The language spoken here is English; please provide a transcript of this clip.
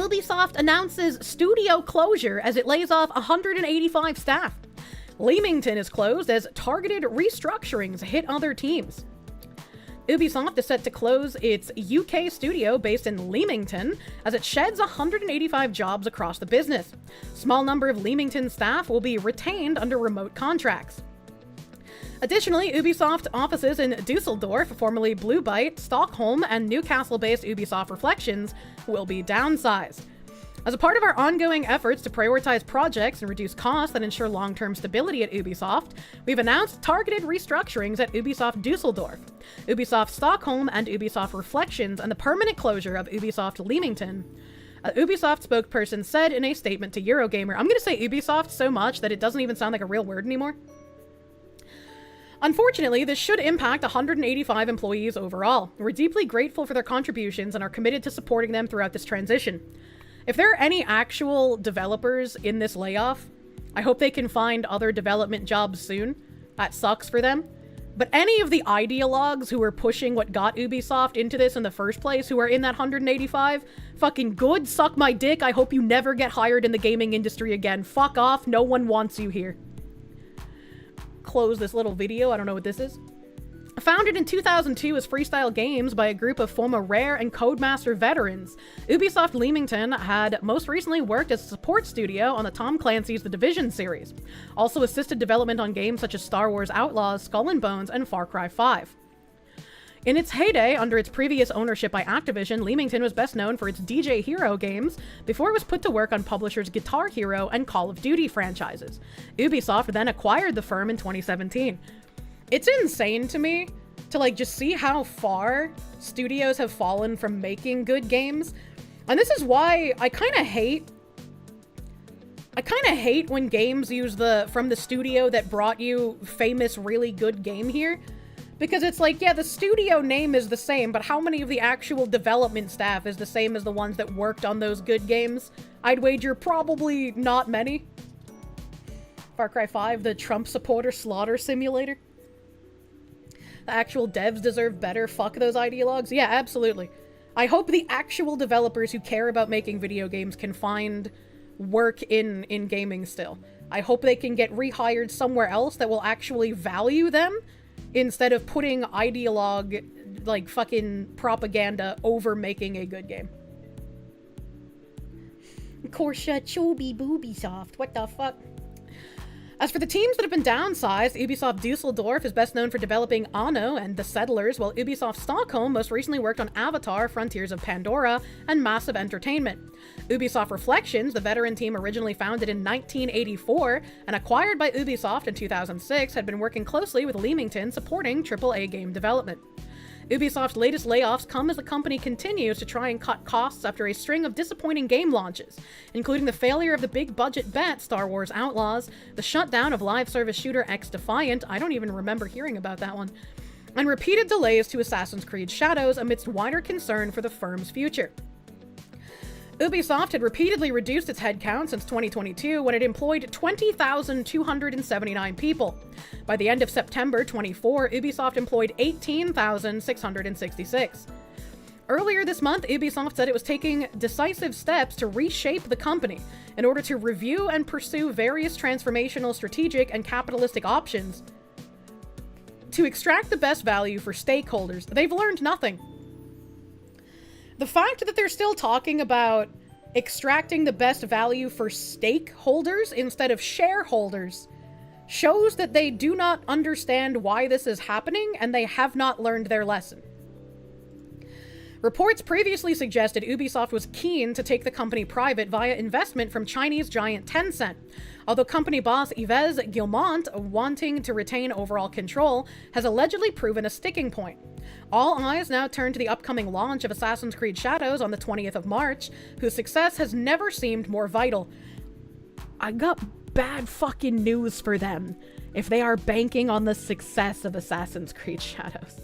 Ubisoft announces studio closure as it lays off 185 staff. Leamington is closed as targeted restructurings hit other teams. Ubisoft is set to close its UK studio based in Leamington as it sheds 185 jobs across the business. Small number of Leamington staff will be retained under remote contracts. Additionally, Ubisoft offices in Dusseldorf, formerly Blue Byte, Stockholm, and Newcastle-based Ubisoft Reflections will be downsized. As a part of our ongoing efforts to prioritize projects and reduce costs that ensure long-term stability at Ubisoft, we've announced targeted restructurings at Ubisoft Dusseldorf, Ubisoft Stockholm, and Ubisoft Reflections, and the permanent closure of Ubisoft Leamington. A Ubisoft spokesperson said in a statement to Eurogamer, I'm going to say Ubisoft so much that it doesn't even sound like a real word anymore. Unfortunately, this should impact 185 employees overall. We're deeply grateful for their contributions and are committed to supporting them throughout this transition. If there are any actual developers in this layoff, I hope they can find other development jobs soon. That sucks for them. But any of the ideologues who are pushing what got Ubisoft into this in the first place, who are in that 185, fucking good, suck my dick. I hope you never get hired in the gaming industry again. Fuck off, no one wants you here. Close this little video, I don't know what this is. Founded in 2002 as Freestyle Games by a group of former Rare and Codemaster veterans, Ubisoft Leamington had most recently worked as a support studio on the Tom Clancy's The Division series. Also assisted development on games such as Star Wars Outlaws, Skull and Bones, and Far Cry 5. In its heyday, under its previous ownership by Activision, Leamington was best known for its DJ Hero games before it was put to work on publishers Guitar Hero and Call of Duty franchises. Ubisoft then acquired the firm in 2017. It's insane to me to just see how far studios have fallen from making good games. And this is why I kind of hate when games use from the studio that brought you famous really good game here. Because it's like, yeah, the studio name is the same, but how many of the actual development staff is the same as the ones that worked on those good games? I'd wager probably not many. Far Cry 5, the Trump supporter slaughter simulator. The actual devs deserve better. Fuck those ideologues. Yeah, absolutely. I hope the actual developers who care about making video games can find work in gaming still. I hope they can get rehired somewhere else that will actually value them instead of putting ideologue, fucking propaganda over making a good game. Kirsche Ubisoft. What the fuck? As for the teams that have been downsized, Ubisoft Dusseldorf is best known for developing Anno and The Settlers, while Ubisoft Stockholm most recently worked on Avatar, Frontiers of Pandora, and Massive Entertainment. Ubisoft Reflections, the veteran team originally founded in 1984 and acquired by Ubisoft in 2006, had been working closely with Leamington supporting AAA game development. Ubisoft's latest layoffs come as the company continues to try and cut costs after a string of disappointing game launches, including the failure of the big-budget bet Star Wars Outlaws, the shutdown of live service shooter XDefiant, I don't even remember hearing about that one, and repeated delays to Assassin's Creed Shadows amidst wider concern for the firm's future. Ubisoft had repeatedly reduced its headcount since 2022 when it employed 20,279 people. By the end of September 24, Ubisoft employed 18,666. Earlier this month, Ubisoft said it was taking decisive steps to reshape the company in order to review and pursue various transformational, strategic, and capitalistic options to extract the best value for stakeholders. They've learned nothing. The fact that they're still talking about extracting the best value for stakeholders instead of shareholders shows that they do not understand why this is happening and they have not learned their lesson. Reports previously suggested Ubisoft was keen to take the company private via investment from Chinese giant Tencent, although company boss Yves Guillemot, wanting to retain overall control, has allegedly proven a sticking point. All eyes now turn to the upcoming launch of Assassin's Creed Shadows on the 20th of March, whose success has never seemed more vital. I got bad fucking news for them if they are banking on the success of Assassin's Creed Shadows.